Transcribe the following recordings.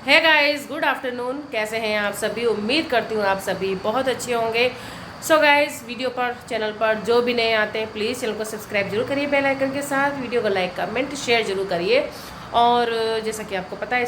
है guys, good afternoon. कैसे हैं आप सभी? उम्मीद करती हूँ आप सभी बहुत अच्छे होंगे। सो गाइस, वीडियो पर चैनल पर जो भी नए आते हैं प्लीज़ चैनल को सब्सक्राइब जरूर करिए बेल आइकन के साथ। वीडियो को लाइक कमेंट शेयर जरूर करिए। और जैसा कि आपको पता है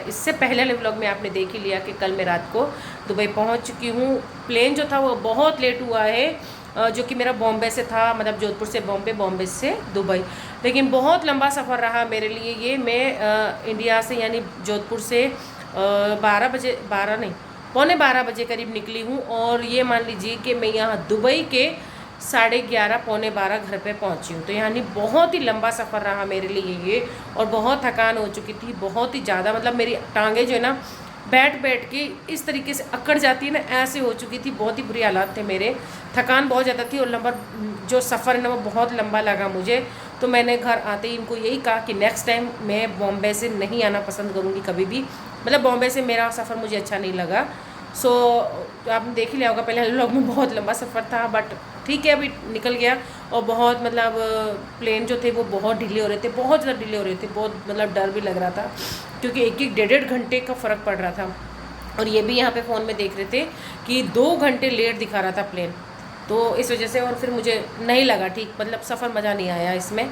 इससे पहले वाले व्लॉग में आपने देख ही लिया कि कल मैं रात को दुबई पहुँच चुकी हूँ। प्लेन जो था वो बहुत लेट हुआ है, जो कि मेरा बॉम्बे से था, मतलब जोधपुर से बॉम्बे, बॉम्बे से दुबई। लेकिन बहुत लंबा सफ़र रहा मेरे लिए ये। मैं इंडिया से यानी जोधपुर से 12 बजे, 12 नहीं, पौने 12 बजे करीब निकली हूँ। और ये मान लीजिए कि मैं यहाँ दुबई के 11:30 पौने 12 घर पे पहुँची हूँ। तो यानी बहुत ही लंबा सफ़र रहा मेरे लिए ये। और बहुत थकान हो चुकी थी, बहुत ही ज़्यादा। मतलब मेरी टांगें जो है ना, बैठ बैठ के इस तरीके से अकड़ जाती है ना, ऐसे हो चुकी थी। बहुत ही बुरी हालात थे मेरे, थकान बहुत ज़्यादा थी। और लंबा जो सफ़र है ना वो बहुत लंबा लगा मुझे। तो मैंने घर आते ही इनको यही कहा कि नेक्स्ट टाइम मैं बॉम्बे से नहीं आना पसंद करूँगी कभी भी। मतलब बॉम्बे से मेरा सफ़र मुझे अच्छा नहीं लगा। सो आपने देख ही लिया होगा, पहले लोग में बहुत लंबा सफ़र था, बट ठीक है, अभी निकल गया। और बहुत मतलब प्लेन जो थे वो बहुत डिले हो रहे थे, बहुत ज़्यादा डिले हो रहे थे। बहुत मतलब डर भी लग रहा था, क्योंकि एक एक 1.5 घंटे का फ़र्क पड़ रहा था। और ये भी यहाँ पे फ़ोन में देख रहे थे कि 2 घंटे लेट दिखा रहा था प्लेन। तो इस वजह से और फिर मुझे नहीं लगा ठीक, मतलब सफ़र मज़ा नहीं आया इसमें।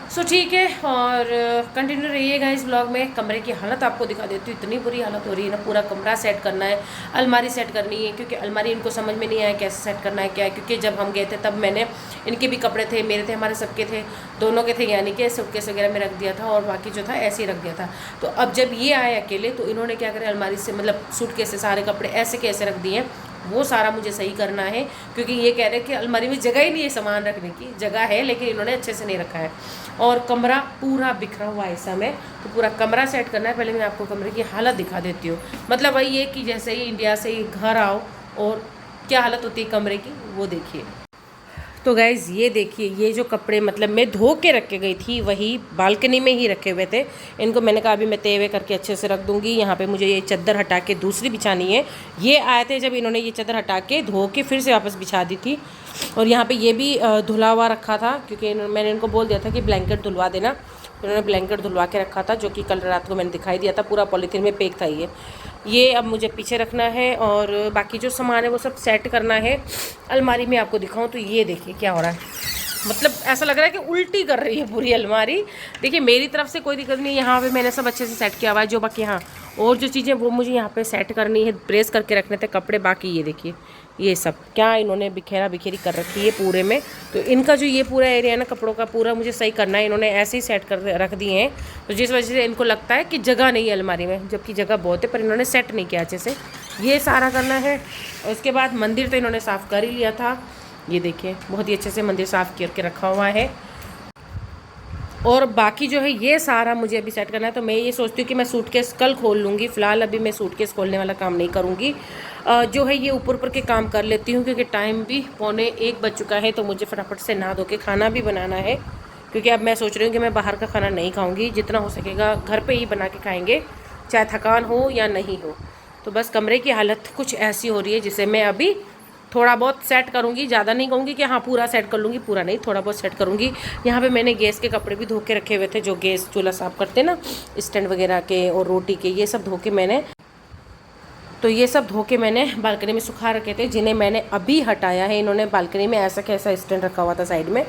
सो ठीक है, और कंटिन्यू रहिएगा इस ब्लॉग में। कमरे की हालत आपको दिखा देती हूँ, इतनी बुरी हालत हो रही है ना। पूरा कमरा सेट करना है, अलमारी सेट करनी है, क्योंकि अलमारी इनको समझ में नहीं आया कैसे सेट करना है क्या है। क्योंकि जब हम गए थे तब मैंने, इनके भी कपड़े थे, मेरे थे, हमारे सबके थे, दोनों के थे, यानी कि सूटकेस वगैरह में रख दिया था और बाकी जो था ऐसे ही रख दिया था। तो अब जब ये आए अकेले तो इन्होंने क्या करें, अलमारी से मतलब सूटकेस से सारे कपड़े ऐसे कैसे रख दिए हैं, वो सारा मुझे सही करना है। क्योंकि ये कह रहे हैं कि अलमारी में जगह ही नहीं है, सामान रखने की जगह है लेकिन इन्होंने अच्छे से नहीं रखा है। और कमरा पूरा बिखरा हुआ है इस समय, तो पूरा कमरा सेट करना है। पहले मैं आपको कमरे की हालत दिखा देती हूँ। मतलब वही है कि जैसे ही इंडिया से ही घर आओ और क्या हालत होती है कमरे की, वो देखिए। तो गाइज़ ये देखिए, ये जो कपड़े मतलब मैं धो के रख के गई थी वही बालकनी में ही रखे हुए थे। इनको मैंने कहा अभी मैं तेवे करके अच्छे से रख दूंगी। यहाँ पे मुझे ये चादर हटा के दूसरी बिछानी है। ये आए थे जब इन्होंने ये चादर हटा के धो के फिर से वापस बिछा दी थी। और यहाँ पे ये भी धुला हुआ रखा था, क्योंकि मैंने इनको बोल दिया था कि ब्लैंकेट धुलवा देना। इन्होंने ब्लैंकेट धुलवा के रखा था, जो कि कल रात को मैंने दिखाई दिया था, पूरा पॉलीथीन में पैक था ये अब मुझे पीछे रखना है। और बाकी जो सामान है वो सब सेट करना है। अलमारी में आपको दिखाऊं तो ये देखिए क्या हो रहा है। मतलब ऐसा लग रहा है कि उल्टी कर रही है पूरी अलमारी। देखिए मेरी तरफ से कोई दिक्कत नहीं है, यहाँ पे मैंने सब अच्छे से सेट किया हुआ है। जो बाकी यहाँ और जो चीज़ें वो मुझे यहाँ पे सेट करनी है, प्रेस करके रखने थे कपड़े। बाकी ये देखिए ये सब क्या इन्होंने बिखेरा बिखेरी कर रखी है पूरे में। तो इनका जो ये पूरा एरिया है ना कपड़ों का, पूरा मुझे सही करना है। इन्होंने ऐसे ही सेट कर रख दिए हैं, तो जिस वजह से इनको लगता है कि जगह नहीं है अलमारी में, जबकि जगह बहुत है, पर इन्होंने सेट नहीं किया अच्छे से। ये सारा करना है। और उसके बाद मंदिर तो इन्होंने साफ़ कर ही लिया था। ये देखिए बहुत ही अच्छे से मंदिर साफ़ करके रखा हुआ है। और बाकी जो है ये सारा मुझे अभी सेट करना है। तो मैं ये सोचती हूँ कि मैं सूटकेस कल खोल लूँगी। फ़िलहाल अभी मैं सूटकेस खोलने वाला काम नहीं करूँगी। जो है ये ऊपर ऊपर के काम कर लेती हूँ, क्योंकि टाइम भी 12:45 बज चुका है। तो मुझे फटाफट से नहा धो के खाना भी बनाना है, क्योंकि अब मैं सोच रही हूँ कि मैं बाहर का खाना नहीं खाऊँगी। जितना हो सकेगा घर पर ही बना के खाएँगे, चाहे थकान हो या नहीं हो। तो बस कमरे की हालत कुछ ऐसी हो रही है जिसे मैं अभी थोड़ा बहुत सेट करूँगी। ज़्यादा नहीं कहूँगी कि हाँ पूरा सेट कर लूँगी, पूरा नहीं, थोड़ा बहुत सेट करूँगी। यहाँ पे मैंने गैस के कपड़े भी धो के रखे हुए थे, जो गैस चूल्हा साफ़ करते हैं ना, स्टैंड वगैरह के और रोटी के, ये सब धो के मैंने, तो ये सब धो के मैंने बालकनी में सुखा रखे थे, जिन्हें मैंने अभी हटाया है। इन्होंने बालकनी में ऐसा कैसा स्टैंड रखा हुआ था साइड में,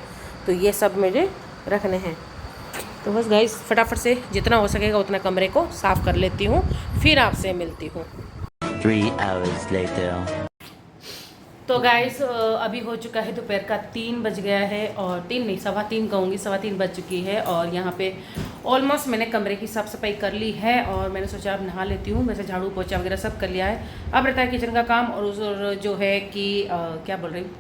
तो ये सब मुझे रखने हैं। तो बस गाइस फटाफट से जितना हो सकेगा उतना कमरे को साफ़ कर लेती हूँ, फिर आपसे मिलती हूँ। 3 hours later. तो गाइस अभी हो चुका है दोपहर का 3 बज गया है, और 3 नहीं 3:15 कहूँगी, 3:15 बज चुकी है। और यहाँ पे ऑलमोस्ट मैंने कमरे की साफ़ सफाई कर ली है। और मैंने सोचा अब नहा लेती हूँ। वैसे झाड़ू पोछा वगैरह सब कर लिया है, अब रहता है किचन का काम। और उस जो है कि क्या बोल रही हूँ,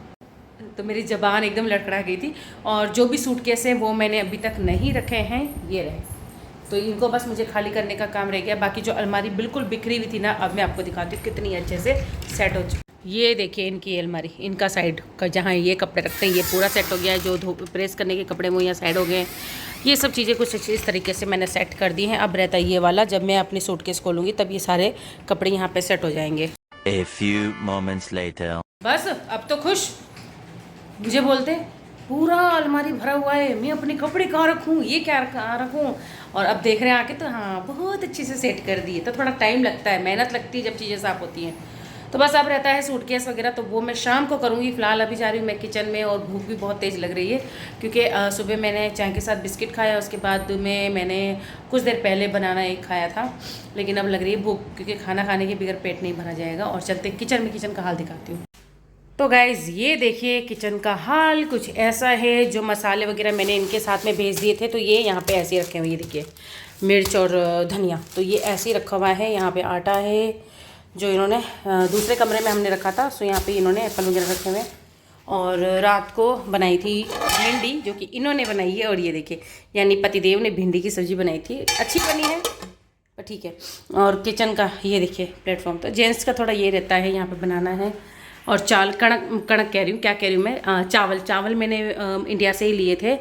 तो मेरी ज़बान एकदम लड़खड़ा गई थी। और जो भी सूटकेस हैं वो मैंने अभी तक नहीं रखे हैं, ये रहे। तो इनको बस मुझे खाली करने का काम रह गया। बाकी जो अलमारी बिल्कुल बिखरी हुई थी ना, अब मैं आपको दिखाती हूँ कितनी अच्छे से सेट हो चुकी। ये देखिए इनकी अलमारी, इनका साइड का जहाँ ये कपड़े रखते हैं, ये पूरा सेट हो गया है। जो प्रेस करने के कपड़े वो यहाँ साइड हो गए हैं। ये सब चीज़ें कुछ इस तरीके से मैंने सेट कर दी हैं। अब रहता है ये वाला, जब मैं अपनी सूटकेस खोलूँगी तब ये सारे कपड़े यहाँ पे सेट हो जाएंगे। A few moments later. बस अब तो खुश मुझे बोलते पूरा अलमारी भरा हुआ है, मैं अपने कपड़े कहाँ रखूँ, ये क्या कहाँ रखूँ। और अब देख रहे हैं आके तो हाँ बहुत अच्छे से सेट कर दिए। तो थोड़ा टाइम लगता है, मेहनत लगती है जब चीज़ें साफ़ होती हैं। तो बस अब रहता है सूटकेस वगैरह, तो वो मैं शाम को करूँगी। फ़िलहाल अभी जा रही हूँ मैं किचन में, और भूख भी बहुत तेज़ लग रही है क्योंकि सुबह मैंने चाय के साथ बिस्किट खाया, उसके बाद में मैंने कुछ देर पहले बनाना एक खाया था। लेकिन अब लग रही है भूख, क्योंकि खाना खाने के बगैर पेट नहीं भरा जाएगा। और चलते किचन में, किचन का हाल दिखाती हूँ। तो गाइज़ ये देखिए किचन का हाल कुछ ऐसा है। जो मसाले वगैरह मैंने इनके साथ में भेज दिए थे, तो ये यहाँ पे ऐसे ही रखे हुए, ये देखिए मिर्च और धनिया, तो ये ऐसे ही रखा हुआ है। यहाँ पे आटा है जो इन्होंने दूसरे कमरे में हमने रखा था, सो यहाँ पे इन्होंने एप्पल वगैरह रखे हुए। और रात को बनाई थी भिंडी, जो कि इन्होंने बनाई है। और ये देखिए यानी पतिदेव ने भिंडी की सब्ज़ी बनाई थी, अच्छी बनी है पर ठीक है। और किचन का ये देखिए प्लेटफॉर्म, तो जेंट्स का थोड़ा ये रहता है, यहाँ पर बनाना है। और कणक कणक कह रही हूँ, क्या कह रही हूँ मैं, चावल मैंने इंडिया से ही लिए थे।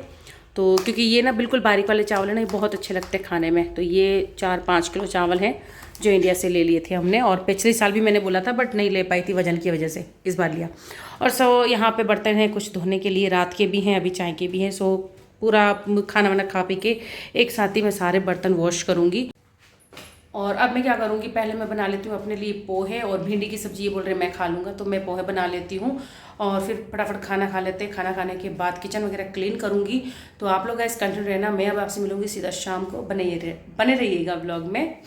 तो क्योंकि ये ना बिल्कुल बारीक वाले चावल है ना, ये बहुत अच्छे लगते हैं खाने में। तो ये 4-5 किलो चावल हैं जो इंडिया से ले लिए थे हमने। और पिछले साल भी मैंने बोला था बट नहीं ले पाई थी वजन की वजह से, इस बार लिया। और सो यहाँ पे बर्तन हैं कुछ धोने के लिए, रात के भी हैं, अभी चाय के भी हैं। सो पूरा खाना वाना खा पी के एक साथ ही मैं सारे बर्तन वॉश करूँगी। और अब मैं क्या करूँगी, पहले मैं बना लेती हूँ अपने लिए पोहे, और भिंडी की सब्ज़ी ये बोल रहे मैं खा लूँगा, तो मैं पोहे बना लेती हूँ। और फिर फटाफट खाना खा लेते हैं। खाना खाने के बाद किचन वगैरह क्लीन करूँगी। तो आप लोग गाइस कंटिन्यू रहना, मैं अब आपसे मिलूँगी सीधा शाम को। बने रहिएगा ब्लॉग में।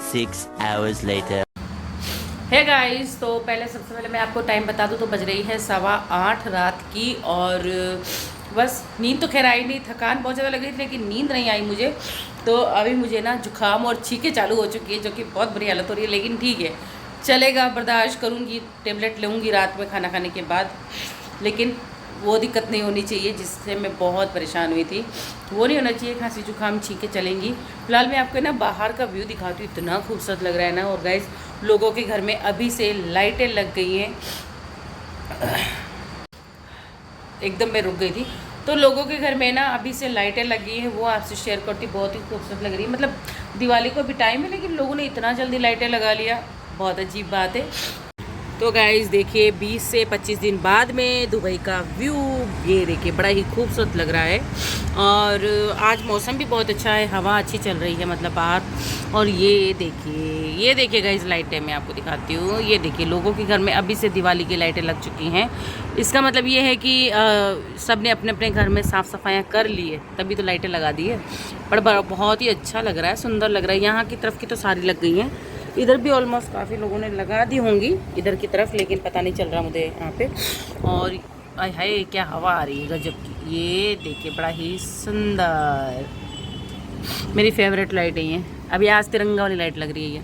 6 hours later. है गाइस, तो पहले सबसे पहले मैं आपको टाइम बता दूँ, तो बज रही है 8:15 रात की। और बस नींद तो खैर आई नहीं, थकान बहुत ज़्यादा लग रही थी लेकिन नींद नहीं आई मुझे। तो अभी मुझे ना जुकाम और छींकें चालू हो चुकी है, जो कि बहुत बुरी हालत हो रही है, लेकिन ठीक है चलेगा, बर्दाश्त करूँगी। टेबलेट लूँगी रात में खाना खाने के बाद, लेकिन वो दिक्कत नहीं होनी चाहिए जिससे मैं बहुत परेशान हुई थी, वो नहीं होना चाहिए। खांसी जुकाम छींकें चलेंगी। फिलहाल मैं आपको ना बाहर का व्यू दिखाती हूँ, इतना खूबसूरत लग रहा है ना। और गाइस लोगों के घर में अभी से लाइटें लग गई हैं, एकदम मैं रुक गई थी। तो लोगों के घर में ना अभी से लाइटें लगी हैं, वो आपसे शेयर करती, बहुत ही खूबसूरत लग रही है। मतलब दिवाली को अभी टाइम है लेकिन लोगों ने इतना जल्दी लाइटें लगा लिया, बहुत अजीब बात है। तो गाइस देखिए 20 से 25 दिन बाद में दुबई का व्यू, ये देखिए बड़ा ही खूबसूरत लग रहा है। और आज मौसम भी बहुत अच्छा है, हवा अच्छी चल रही है मतलब बाहर। और ये देखिए गाइस लाइटें मैं आपको दिखाती हूँ। ये देखिए लोगों के घर में अभी से दिवाली की लाइटें लग चुकी हैं। इसका मतलब ये है कि सब ने अपने अपने घर में साफ़ सफाइयाँ कर ली है, तभी तो लाइटें लगा दी है। पर बहुत ही अच्छा लग रहा है, सुंदर लग रहा है। यहाँ की तरफ की तो सारी लग गई हैं, इधर भी ऑलमोस्ट काफ़ी लोगों ने लगा दी होंगी इधर की तरफ, लेकिन पता नहीं चल रहा मुझे यहाँ पे। और आय हाय क्या हवा आ रही है गजब की। ये देखिए बड़ा ही सुंदर, मेरी फेवरेट लाइटें हैं। अभी आज तिरंगा वाली लाइट लग रही है।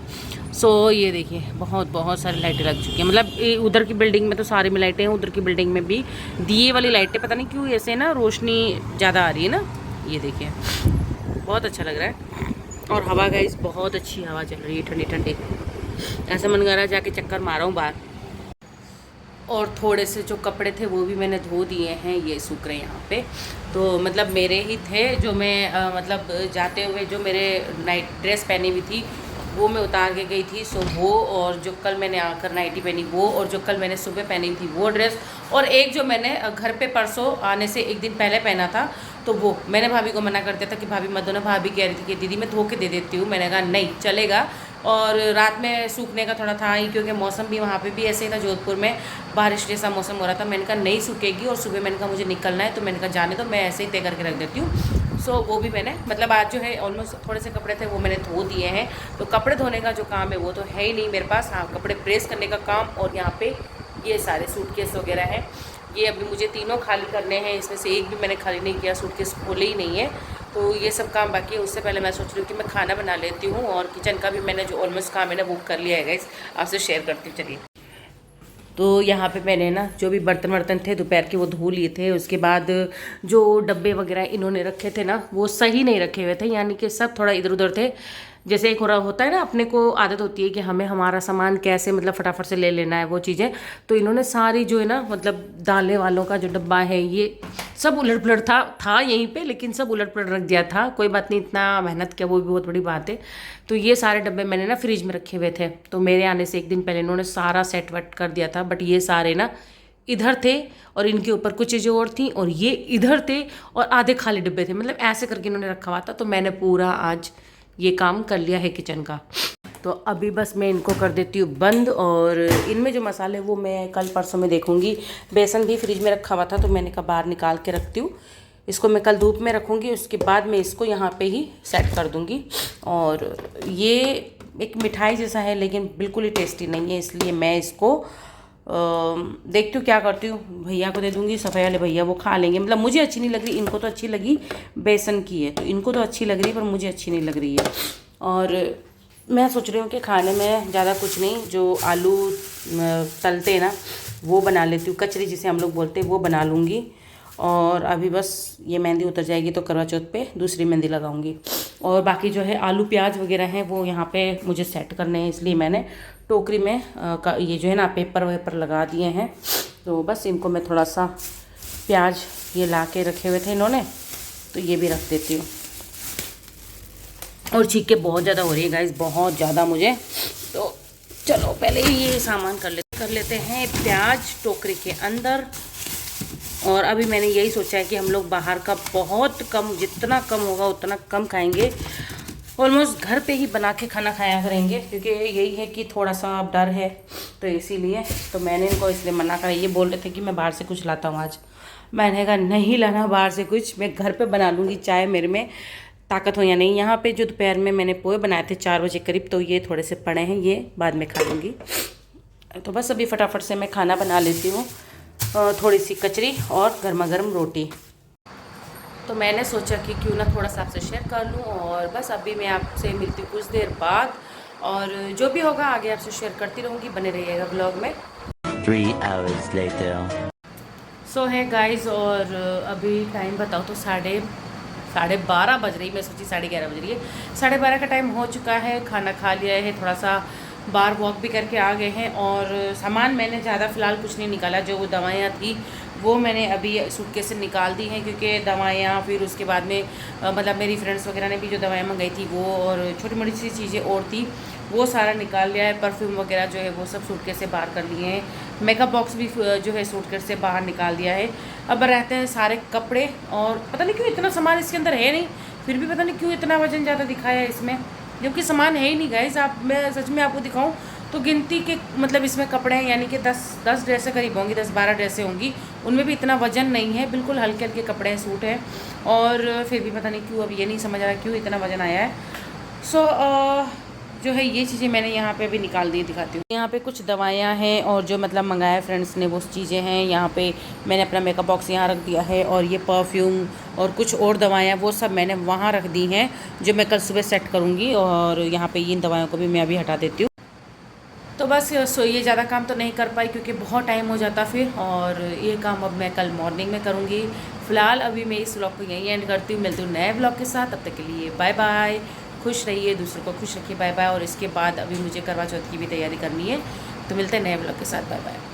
सो ये देखिए बहुत सारी लाइटें लग चुकी हैं। मतलब उधर की बिल्डिंग में तो सारे में लाइटें हैं, उधर की बिल्डिंग में भी दिए वाली लाइटें, पता नहीं क्यों ऐसे ना रोशनी ज़्यादा आ रही है ना। ये देखिए बहुत अच्छा लग रहा है। और हवा गाइस बहुत अच्छी हवा चल रही है, ठंडी ठंडी। ऐसा मन कर रहा है जाके चक्कर मारा हूँ बाहर। और थोड़े से जो कपड़े थे वो भी मैंने धो दिए हैं, ये सूख रहे हैं यहाँ पे। तो मतलब मेरे ही थे जो मैं मतलब जाते हुए जो मेरे नाइट ड्रेस पहनी हुई थी वो मैं उतार के गई थी। सो वो, और जो कल मैंने आकर नाइटी पहनी वो, और जो कल मैंने सुबह पहनी थी वो ड्रेस, और एक जो मैंने घर पे परसों आने से एक दिन पहले पहना था, तो वो मैंने भाभी को मना कर दिया था कि भाभी मत दो ना। भाभी कह रही थी कि दीदी मैं धो के दे देती हूँ। मैंने कहा नहीं चलेगा। और रात में सूखने का थोड़ा था ही, क्योंकि मौसम भी वहाँ पे भी ऐसे ही था, जोधपुर में बारिश जैसा मौसम हो रहा था। मैंने कहा नहीं सूखेगी, और सुबह मैंने कहा मुझे निकलना है, तो मैंने कहा जाने दो, मैं ऐसे ही तय करके रख देती हूँ। सो वो भी मैंने मतलब आज जो है ऑलमोस्ट थोड़े से कपड़े थे वो मैंने धो दिए हैं। तो कपड़े धोने का जो काम है वो तो है ही नहीं मेरे पास। हाँ, कपड़े प्रेस करने का काम। और यहाँ पे ये सारे सूटकेस वगैरह हैं, ये अभी मुझे तीनों खाली करने हैं। इसमें से एक भी मैंने खाली नहीं किया, सूटकेस खोले ही नहीं है। तो ये सब काम बाकी है। उससे पहले मैं सोच रही हूँ कि मैं खाना बना लेती हूँ, और किचन का भी मैंने जो ऑलमोस्ट काम है ना वो कर लिया है गाइस, आपसे शेयर करती हूँ। चलिए, तो यहाँ पे मैंने ना जो भी बर्तन थे दोपहर के वो धो लिए थे। उसके बाद जो डब्बे वगैरह इन्होंने रखे थे ना वो सही नहीं रखे हुए थे, यानी कि सब थोड़ा इधर उधर थे। जैसे एक हो रहा होता है ना, अपने को आदत होती है कि हमें हमारा सामान कैसे मतलब फटाफट से ले लेना है वो चीज़ें। तो इन्होंने सारी जो है ना मतलब डालने वालों का जो डब्बा है ये सब उलट पुलट था यहीं पे, लेकिन सब उलट पुलट रख दिया था। कोई बात नहीं, इतना मेहनत किया वो भी बहुत बड़ी बात है। तो ये सारे डब्बे मैंने ना फ्रिज में रखे हुए थे, तो मेरे आने से एक दिन पहले इन्होंने सारा सेट वेट कर दिया था। बट ये सारे ना इधर थे और इनके ऊपर कुछ चीज़ें और थी और ये इधर थे और आधे खाली डिब्बे थे, मतलब ऐसे करके इन्होंने रखा हुआ था। तो मैंने पूरा आज ये काम कर लिया है किचन का। तो अभी बस मैं इनको कर देती हूँ बंद और इनमें जो मसाले वो मैं कल परसों में देखूँगी। बेसन भी फ्रिज में रखा हुआ था तो मैंने कहा बाहर निकाल के रखती हूँ, इसको मैं कल धूप में रखूँगी, उसके बाद मैं इसको यहाँ पे ही सेट कर दूँगी। और ये एक मिठाई जैसा है लेकिन बिल्कुल ही टेस्टी नहीं है, इसलिए मैं इसको देखती हूँ क्या करती हूँ। भैया को दे दूँगी, सफ़ेद वाले भैया वो खा लेंगे। मतलब मुझे अच्छी नहीं लग रही, इनको तो अच्छी लगी, बेसन की है तो इनको तो अच्छी लग रही है पर मुझे अच्छी नहीं लग रही है। और मैं सोच रही हूँ कि खाने में ज़्यादा कुछ नहीं, जो आलू तलते हैं ना वो बना लेती हूँ, कचरी जिसे हम लोग बोलते हैं वो बना लूँगी। और अभी बस ये मेहंदी उतर जाएगी तो करवा चौथ पे दूसरी मेहंदी लगाऊंगी। और बाकी जो है आलू प्याज वगैरह हैं वो यहाँ पे मुझे सेट करने हैं, इसलिए मैंने टोकरी में ये जो है ना पेपर वेपर लगा दिए हैं। तो बस इनको मैं थोड़ा सा प्याज ये ला के रखे हुए थे इन्होंने, तो ये भी रख देती हूँ। और छींकें बहुत ज़्यादा हो रही है गाइस, बहुत ज़्यादा मुझे। तो चलो पहले ये सामान कर लेते हैं प्याज टोकरी के अंदर। और अभी मैंने यही सोचा है कि हम लोग बाहर का बहुत कम, जितना कम होगा उतना कम खाएंगे। ऑलमोस्ट घर पे ही बना के खाना खाया करेंगे, क्योंकि यही है कि थोड़ा सा अब डर है तो इसीलिए। तो मैंने इनको इसलिए मना करा। ये बोल रहे थे कि मैं बाहर से कुछ लाता हूँ आज, मैंने कहा नहीं लाना बाहर से कुछ, मैं घर पे बना लूँगी, चाहे मेरे में ताकत हो या नहीं। यहाँ पे जो दोपहर में मैंने पोहे बनाए थे 4 बजे करीब, तो ये थोड़े से पड़े हैं, ये बाद में खा लूँगी। तो बस अभी फटाफट से मैं खाना बना लेती हूँ, थोड़ी सी कचरी और गर्मा गर्म रोटी। तो मैंने सोचा कि क्यों ना थोड़ा सा आपसे शेयर कर लूँ। और बस अभी मैं आपसे मिलती हूँ कुछ देर बाद, और जो भी होगा आगे आपसे शेयर करती रहूँगी, बने रहिएगा ब्लॉग में। 3 hours later. सो है गाइस, और अभी टाइम बताओ तो साढ़े 12 बज रही, मैं सोची 11:30 बज रही है। 12:30 का टाइम हो चुका है, खाना खा लिया है, थोड़ा सा बाहर वॉक भी करके आ गए हैं। और सामान मैंने ज़्यादा फ़िलहाल कुछ नहीं निकाला, जो वो दवाइयाँ थी वो मैंने अभी सूटकेस से निकाल दी हैं, क्योंकि दवाइयाँ फिर उसके बाद में मतलब मेरी फ्रेंड्स वगैरह ने भी जो दवाइयाँ मंगाई थी वो, और छोटी मोटी सी चीज़ें और थी वो सारा निकाल लिया है। परफ्यूम वगैरह जो है वो सब सूटकेस से बाहर कर लिए हैं। मेकअप बॉक्स भी जो है सूटकेस से बाहर निकाल दिया है। अब रहते हैं सारे कपड़े, और पता नहीं क्यों इतना सामान इसके अंदर है नहीं, फिर भी पता नहीं क्यों इतना वजन ज़्यादा दिखाया है इसमें, जबकि सामान है ही नहीं गाइस। मैं सच में आपको दिखाऊं तो गिनती के मतलब इसमें कपड़े हैं, यानी कि 10 ड्रेसें करीब होंगी, 10-12 ड्रेसें होंगी, उनमें भी इतना वजन नहीं है, बिल्कुल हल्के हल्के कपड़े हैं, सूट हैं। और फिर भी पता नहीं क्यों, अब ये नहीं समझ आ रहा क्यों इतना वजन आया है। सो जो है ये चीज़ें मैंने यहाँ पे भी निकाल दी, दिखाती हूँ। यहाँ पे कुछ दवाइयाँ हैं और जो मतलब मंगाया फ्रेंड्स ने वो चीज़ें हैं। यहाँ पे मैंने अपना मेकअप बॉक्स यहाँ रख दिया है, और ये परफ्यूम और कुछ और दवाइयाँ वो सब मैंने वहाँ रख दी हैं, जो मैं कल सुबह सेट करूँगी। और यहाँ पे इन दवाइयों को भी मैं अभी हटा देती हूँ। तो बस ये ज़्यादा काम तो नहीं कर पाई क्योंकि बहुत टाइम हो जाता फिर, और ये काम अब मैं कल मॉर्निंग में करूँगी। फ़िलहाल अभी मैं इस व्लॉग को यहीं एंड करती हूँ, मिलती हूँ नए व्लॉग के साथ। तब तक के लिए बाय बाय, खुश रहिए, दूसरों को खुश रखिए, बाय बाय। और इसके बाद अभी मुझे करवा चौथ की भी तैयारी करनी है, तो मिलते हैं नए व्लॉग के साथ, बाय बाय।